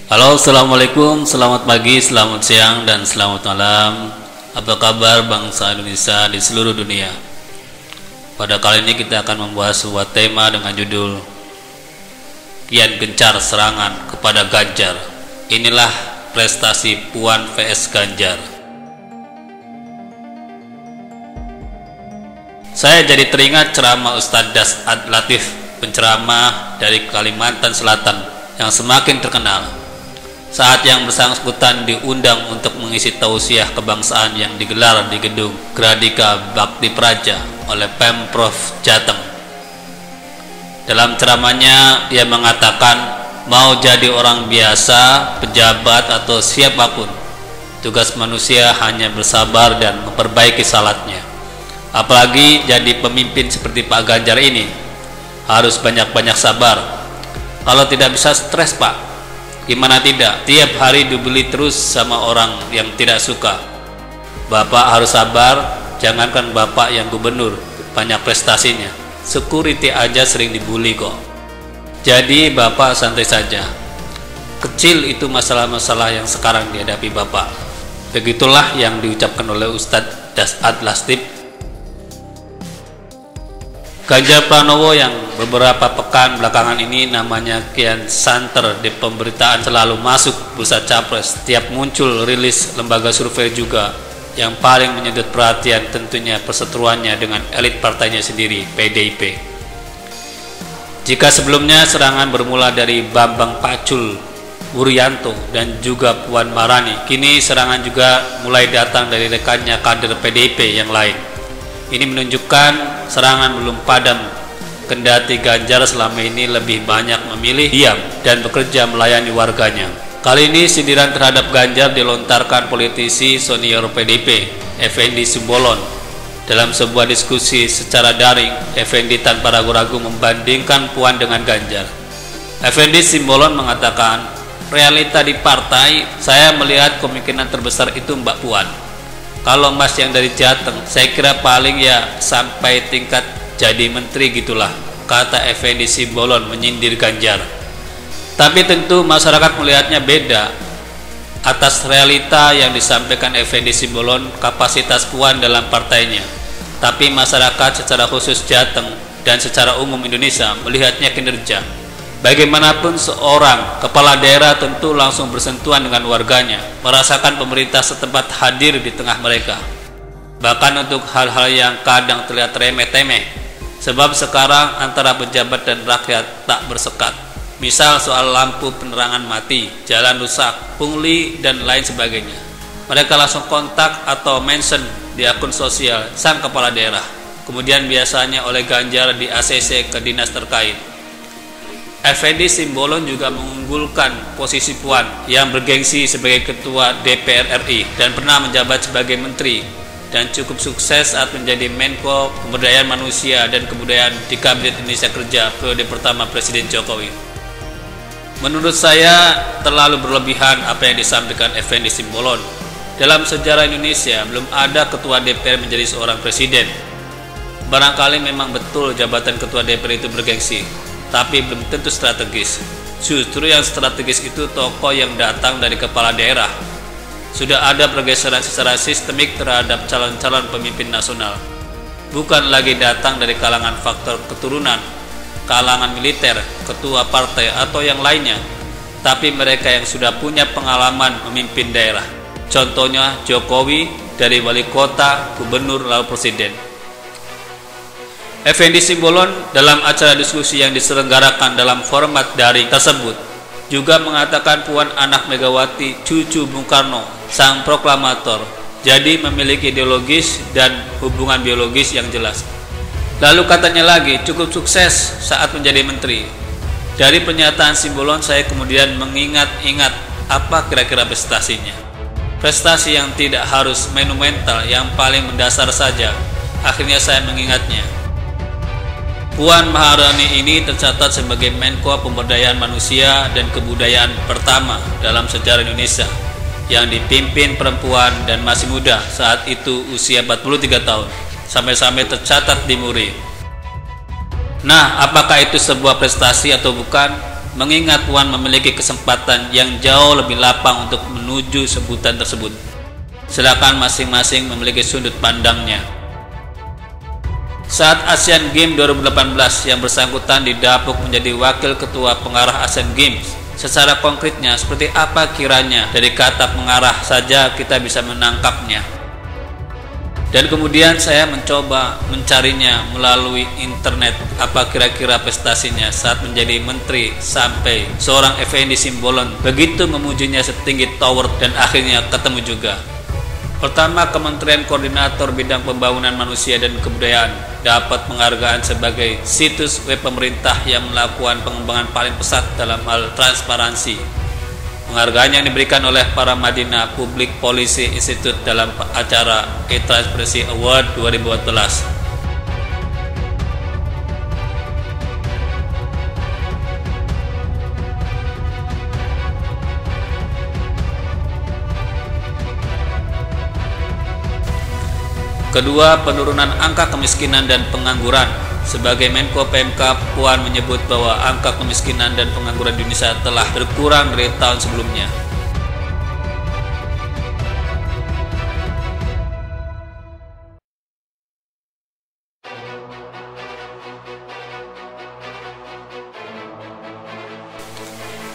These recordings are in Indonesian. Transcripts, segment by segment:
Halo, assalamualaikum, selamat pagi, selamat siang, dan selamat malam. Apa kabar bangsa Indonesia di seluruh dunia? Pada kali ini kita akan membahas sebuah tema dengan judul Kian gencar serangan kepada Ganjar. Inilah prestasi Puan vs Ganjar. Saya jadi teringat ceramah Ustadz Das'ad Latif, penceramah dari Kalimantan Selatan yang semakin terkenal saat yang bersangkutan diundang untuk mengisi tausiah kebangsaan yang digelar di gedung Gradika Bakti Praja oleh Pemprov Jateng. Dalam ceramahnya dia mengatakan mau jadi orang biasa, pejabat atau siapapun, tugas manusia hanya bersabar dan memperbaiki salatnya. Apalagi jadi pemimpin seperti Pak Ganjar ini harus banyak-banyak sabar. Kalau tidak bisa stres Pak, gimana tidak? Tiap hari dibeli terus sama orang yang tidak suka. Bapak harus sabar, jangankan Bapak yang gubernur banyak prestasinya, security aja sering dibully kok. Jadi Bapak santai saja. Kecil itu masalah-masalah yang sekarang dihadapi Bapak. Begitulah yang diucapkan oleh Ustadz Das'ad Latif. Ganjar Pranowo yang beberapa pekan belakangan ini namanya kian santer di pemberitaan, selalu masuk bursa capres. Setiap muncul rilis lembaga survei juga, yang paling menyedot perhatian tentunya perseteruannya dengan elit partainya sendiri, PDIP. Jika sebelumnya serangan bermula dari Bambang Pacul, Wuryanto dan juga Puan Maharani, kini serangan juga mulai datang dari rekannya kader PDIP yang lain. Ini menunjukkan serangan belum padam, kendati Ganjar selama ini lebih banyak memilih diam dan bekerja melayani warganya. Kali ini sindiran terhadap Ganjar dilontarkan politisi senior PDIP, Effendi Simbolon. Dalam sebuah diskusi secara daring, Effendi tanpa ragu-ragu membandingkan Puan dengan Ganjar. Effendi Simbolon mengatakan, realita di partai, saya melihat kemungkinan terbesar itu Mbak Puan. Kalau Mas yang dari Jateng, saya kira paling ya sampai tingkat jadi menteri gitulah, kata Effendi Simbolon menyindir Ganjar. Tapi tentu masyarakat melihatnya beda. Atas realita yang disampaikan Effendi Simbolon, kapasitas Puan dalam partainya. Tapi masyarakat secara khusus Jateng dan secara umum Indonesia melihatnya kinerja. Bagaimanapun seorang kepala daerah tentu langsung bersentuhan dengan warganya, merasakan pemerintah setempat hadir di tengah mereka. Bahkan untuk hal-hal yang kadang terlihat remeh-temeh, sebab sekarang antara pejabat dan rakyat tak bersekat. Misal soal lampu penerangan mati, jalan rusak, pungli dan lain sebagainya. Mereka langsung kontak atau mention di akun sosial sang kepala daerah. Kemudian biasanya oleh Ganjar di ACC ke dinas terkait. Effendi Simbolon juga mengunggulkan posisi Puan yang bergengsi sebagai ketua DPR RI dan pernah menjabat sebagai menteri dan cukup sukses saat menjadi Menko Pemberdayaan Manusia dan Kebudayaan di Kabinet Indonesia Kerja periode pertama Presiden Jokowi. Menurut saya terlalu berlebihan apa yang disampaikan Effendi Simbolon. Dalam sejarah Indonesia belum ada ketua DPR menjadi seorang presiden. Barangkali memang betul jabatan ketua DPR itu bergengsi, tapi belum tentu strategis. Justru yang strategis itu tokoh yang datang dari kepala daerah. Sudah ada pergeseran secara sistemik terhadap calon-calon pemimpin nasional. Bukan lagi datang dari kalangan faktor keturunan, kalangan militer, ketua partai atau yang lainnya, tapi mereka yang sudah punya pengalaman memimpin daerah. Contohnya Jokowi dari wali kota, gubernur, lalu presiden. Effendi Simbolon dalam acara diskusi yang diselenggarakan dalam format daring tersebut juga mengatakan Puan anak Megawati, cucu Bung Karno, sang proklamator, jadi memiliki ideologis dan hubungan biologis yang jelas. Lalu katanya lagi cukup sukses saat menjadi menteri. Dari pernyataan Simbolon saya kemudian mengingat-ingat apa kira-kira prestasinya. Prestasi yang tidak harus monumental, yang paling mendasar saja. Akhirnya saya mengingatnya. Puan Maharani ini tercatat sebagai Menko Pemberdayaan Manusia dan Kebudayaan pertama dalam sejarah Indonesia yang dipimpin perempuan dan masih muda, saat itu usia 43 tahun, sampai-sampai tercatat di Muri. Nah, apakah itu sebuah prestasi atau bukan? mengingat Wan memiliki kesempatan yang jauh lebih lapang untuk menuju sebutan tersebut. Silakan masing-masing memiliki sudut pandangnya. Saat Asian Games 2018 yang bersangkutan didapuk menjadi wakil ketua pengarah Asian Games. Secara konkretnya seperti apa kiranya dari kata pengarah saja kita bisa menangkapnya. Dan kemudian saya mencoba mencarinya melalui internet, apa kira-kira prestasinya saat menjadi menteri sampai seorang Effendi Simbolon begitu memujinya setinggi tower, dan akhirnya ketemu juga. Pertama, Kementerian Koordinator Bidang Pembangunan Manusia dan Kebudayaan dapat penghargaan sebagai situs web pemerintah yang melakukan pengembangan paling pesat dalam hal transparansi. Penghargaan yang diberikan oleh para Madinah Public Policy Institute dalam acara E-Transparency Award 2014. Kedua, penurunan angka kemiskinan dan pengangguran. Sebagai Menko PMK, Puan menyebut bahwa angka kemiskinan dan pengangguran di Indonesia telah berkurang dari tahun sebelumnya.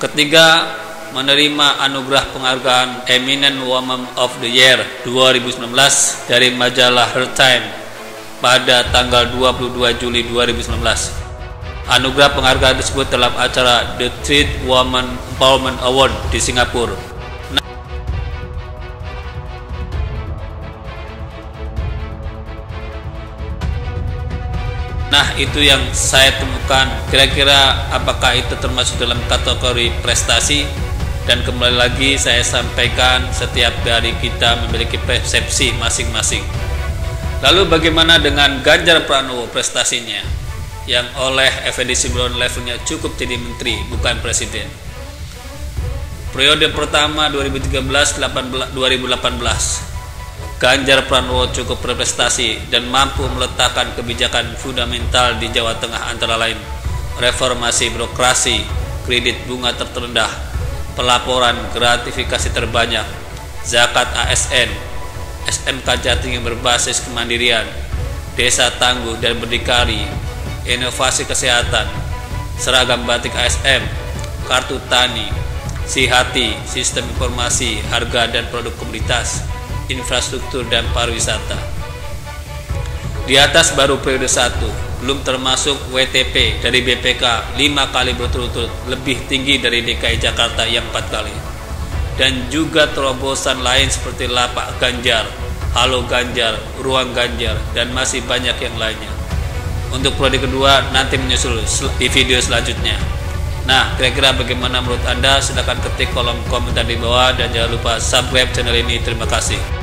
Ketiga, menerima anugerah penghargaan Eminent Woman of the Year 2019 dari majalah Her Time pada tanggal 22 Juli 2019. Anugerah penghargaan tersebut dalam acara The Third Woman Empowerment Award di Singapura. Nah, itu yang saya temukan. Kira-kira apakah itu termasuk dalam kategori prestasi? Dan kembali lagi saya sampaikan, setiap dari kita memiliki persepsi masing-masing. Lalu bagaimana dengan Ganjar Pranowo prestasinya yang oleh Effendi Simbolon levelnya cukup jadi menteri bukan presiden. Periode pertama 2013-2018 Ganjar Pranowo cukup berprestasi dan mampu meletakkan kebijakan fundamental di Jawa Tengah, antara lain reformasi birokrasi, kredit bunga terendah, pelaporan gratifikasi terbanyak, zakat ASN, SMK Jatim yang berbasis kemandirian, desa tangguh dan berdikari, inovasi kesehatan, seragam batik ASM, kartu tani, Sihati, sistem informasi, harga dan produk komoditas, infrastruktur dan pariwisata. Di atas baru periode 1, belum termasuk WTP dari BPK 5 kali berturut-turut, lebih tinggi dari DKI Jakarta yang 4 kali. Dan juga terobosan lain seperti Lapak Ganjar, Halo Ganjar, Ruang Ganjar, dan masih banyak yang lainnya. Untuk periode kedua nanti menyusul di video selanjutnya. Nah, kira-kira bagaimana menurut Anda? Silahkan ketik kolom komentar di bawah dan jangan lupa subscribe channel ini. Terima kasih.